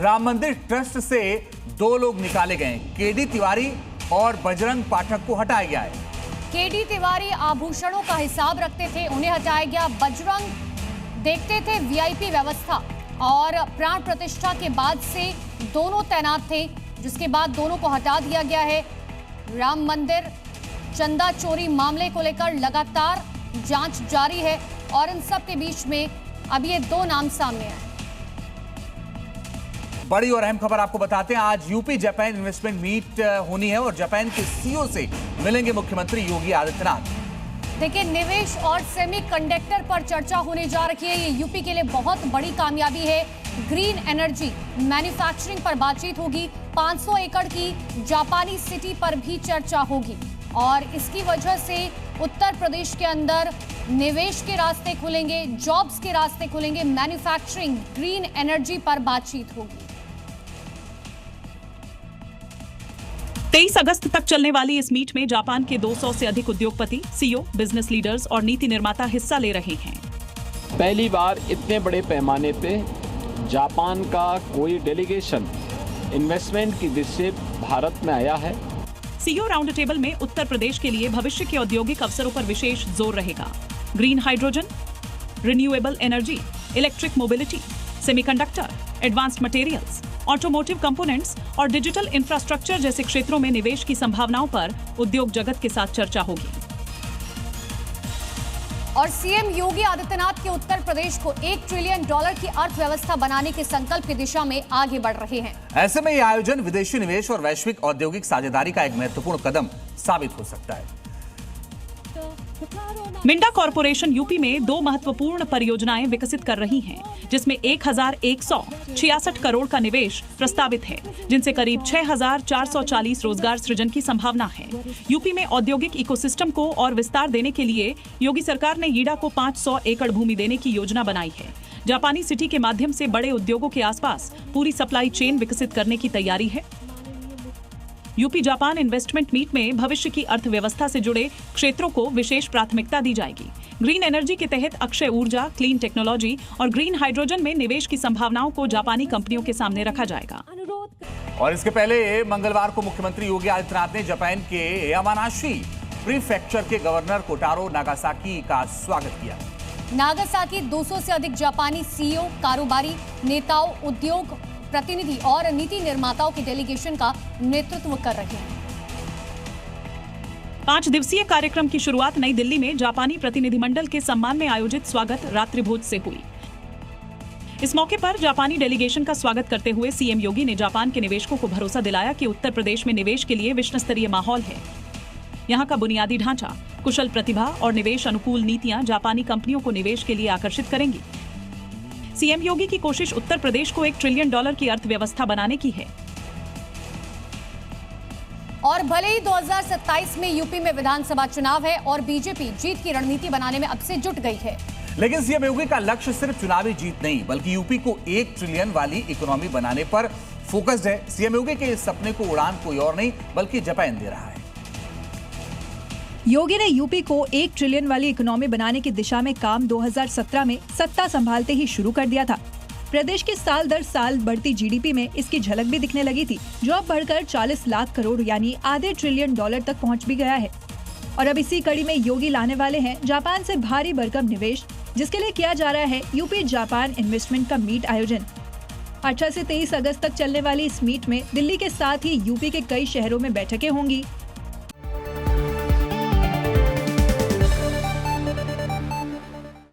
राम मंदिर ट्रस्ट से 2 लोग निकाले गए। केडी तिवारी और बजरंग पाठक को हटाया गया है। केडी तिवारी आभूषणों का हिसाब रखते थे, उन्हें हटाया गया। बजरंग देखते थे वीआईपी व्यवस्था और प्राण प्रतिष्ठा के बाद से दोनों तैनात थे, जिसके बाद दोनों को हटा दिया गया है। राम मंदिर चंदा चोरी मामले को लेकर लगातार जांच जारी है और इन सब के बीच में अब ये 2 नाम सामने आए। बड़ी और अहम खबर आपको बताते हैं। आज यूपी जापान इन्वेस्टमेंट मीट होनी है और जापान के सीईओ से मिलेंगे मुख्यमंत्री योगी आदित्यनाथ। देखिए, निवेश और सेमीकंडक्टर पर चर्चा होने जा रही है। ये यूपी के लिए बहुत बड़ी कामयाबी है। ग्रीन एनर्जी मैन्युफैक्चरिंग पर बातचीत होगी। 500 एकड़ की जापानी सिटी पर भी चर्चा होगी और इसकी वजह से उत्तर प्रदेश के अंदर निवेश के रास्ते खुलेंगे, जॉब्स के रास्ते खुलेंगे। मैन्युफैक्चरिंग, ग्रीन एनर्जी पर बातचीत होगी। 23 अगस्त तक चलने वाली इस मीट में जापान के 200 से अधिक उद्योगपति, सीईओ, बिजनेस लीडर्स और नीति निर्माता हिस्सा ले रहे हैं। पहली बार इतने बड़े पैमाने पे जापान का कोई डेलीगेशन इन्वेस्टमेंट की दृष्टि से भारत में आया है। सीईओ राउंड टेबल में उत्तर प्रदेश के लिए भविष्य के औद्योगिक अवसरों पर विशेष जोर रहेगा। Green hydrogen, renewable energy, electric mobility, semiconductor, advanced materials, automotive components और डिजिटल इंफ्रास्ट्रक्चर जैसे क्षेत्रों में निवेश की संभावनाओं पर उद्योग जगत के साथ चर्चा होगी। और सीएम योगी आदित्यनाथ के उत्तर प्रदेश को $1 ट्रिलियन की अर्थव्यवस्था बनाने के संकल्प की दिशा में आगे बढ़ रहे हैं। ऐसे में यह आयोजन विदेशी निवेश और वैश्विक औद्योगिक साझेदारी का एक महत्वपूर्ण कदम साबित हो सकता है। मिंडा कॉरपोरेशन यूपी में 2 महत्वपूर्ण परियोजनाएं विकसित कर रही हैं, जिसमें 1166 करोड़ का निवेश प्रस्तावित है, जिनसे करीब 6440 रोजगार सृजन की संभावना है। यूपी में औद्योगिक इकोसिस्टम को और विस्तार देने के लिए योगी सरकार ने यीडा को 500 एकड़ भूमि देने की योजना बनाई है। जापानी सिटी के माध्यम से बड़े उद्योगों के आसपास पूरी सप्लाई चेन विकसित करने की तैयारी है। यूपी जापान इन्वेस्टमेंट मीट में भविष्य की अर्थव्यवस्था से जुड़े क्षेत्रों को विशेष प्राथमिकता दी जाएगी। ग्रीन एनर्जी के तहत अक्षय ऊर्जा, क्लीन टेक्नोलॉजी और ग्रीन हाइड्रोजन में निवेश की संभावनाओं को जापानी कंपनियों के सामने रखा जाएगा। और इसके पहले मंगलवार को मुख्यमंत्री योगी आदित्यनाथ ने जापान के यामानाशी प्रीफेक्चर के गवर्नर कोटारो नागासाकी का स्वागत किया। नागासाकी 200 से अधिक जापानी सीईओ, कारोबारी नेताओं, उद्योग प्रतिनिधि और नीति निर्माताओं की डेलीगेशन का नेतृत्व कर रहे हैं। 5 दिवसीय कार्यक्रम की शुरुआत नई दिल्ली में जापानी प्रतिनिधिमंडल के सम्मान में आयोजित स्वागत रात्रि भोज से हुई। इस मौके पर जापानी डेलीगेशन का स्वागत करते हुए सीएम योगी ने जापान के निवेशकों को भरोसा दिलाया कि उत्तर प्रदेश में निवेश के लिए विश्व स्तरीय माहौल है। यहाँ का बुनियादी ढांचा, कुशल प्रतिभा और निवेश अनुकूल नीतियां जापानी कंपनियों को निवेश के लिए आकर्षित करेंगी। सीएम योगी की कोशिश उत्तर प्रदेश को $1 ट्रिलियन की अर्थव्यवस्था बनाने की है। और भले ही 2027 में यूपी में विधानसभा चुनाव है और बीजेपी जीत की रणनीति बनाने में अब से जुट गई है, लेकिन सीएम योगी का लक्ष्य सिर्फ चुनावी जीत नहीं, बल्कि यूपी को $1 ट्रिलियन वाली इकोनॉमी बनाने पर फोकस्ड है। सीएम योगी के इस सपने को उड़ान कोई और नहीं बल्कि जापान दे रहा है। योगी ने यूपी को $1 ट्रिलियन वाली इकोनॉमी बनाने की दिशा में काम 2017 में सत्ता संभालते ही शुरू कर दिया था। प्रदेश की साल दर साल बढ़ती जीडीपी में इसकी झलक भी दिखने लगी थी, जो अब बढ़कर 40 लाख करोड़ यानी आधे $1 ट्रिलियन तक पहुंच भी गया है। और अब इसी कड़ी में योगी लाने वाले हैं जापान से भारी भरकम निवेश, जिसके लिए किया जा रहा है यूपी जापान इन्वेस्टमेंट का मीट आयोजन। 18 से 23 अगस्त तक चलने वाली इस मीट में दिल्ली के साथ ही यूपी के कई शहरों में बैठकें होंगी